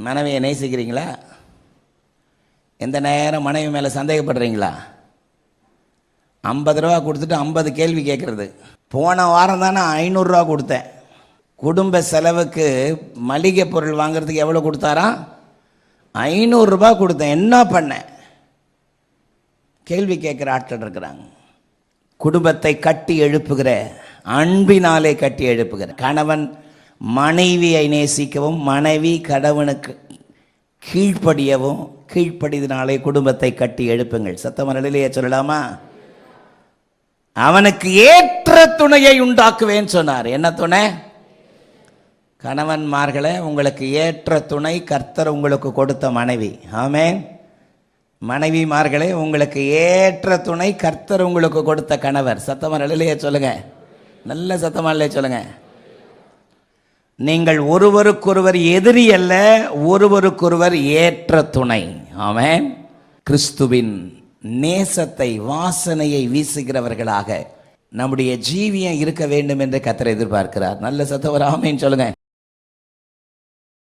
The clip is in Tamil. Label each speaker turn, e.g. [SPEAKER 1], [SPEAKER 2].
[SPEAKER 1] மனைவியை நேசிக்கிறீங்களா? எந்த நேரம் மனைவி மேலே சந்தேகப்படுறீங்களா? 50 ரூபா கொடுத்துட்டு 50 கேள்வி கேட்குறது. போன வாரம் தானே 500 ரூபா கொடுத்தேன். குடும்ப செலவுக்கு மளிகை பொருள் வாங்குறதுக்கு எவ்வளோ கொடுத்தாரா? 500 ரூபா கொடுத்தேன், என்ன பண்ணேன்? கேள்வி கேட்குற ஆட்கள் இருக்கிறாங்க. குடும்பத்தை கட்டி எழுப்புகிற, அன்பினாலே கட்டி எழுப்புகிற கணவன் மனைவியை நேசிக்கவும், மனைவி கணவனுக்கு கீழ்ப்படியவும், கீழ்ப்படிதினாலே குடும்பத்தை கட்டி எழுப்புங்கள். சத்தமரலிலேயே சொல்லலாமா? அவனுக்கு ஏற்ற துணையை உண்டாக்குவேன்னு சொன்னார். என்ன துணை? கணவன்மார்களே, உங்களுக்கு ஏற்ற துணை கர்த்தர் உங்களுக்கு கொடுத்த மனைவி. ஆமென். மனைவிமார்களே, உங்களுக்கு ஏற்ற துணை கர்த்தர் உங்களுக்கு கொடுத்த கணவர். சத்தமரலிலேயே சொல்லுங்க, நல்ல சத்தமாலே சொல்லுங்க. நீங்கள் ஒருவருக்கொருவர் எதிரி அல்ல, ஒருவருக்கொருவர் ஏற்ற துணை. ஆமென். கிறிஸ்துவின் நேசத்தை, வாசனையை வீசுகிறவர்களாக நம்முடைய ஜீவியம் இருக்க வேண்டும் என்று கர்த்தர் எதிர்பார்க்கிறார். நல்ல சத்தம், ஆமென் சொல்லுங்க.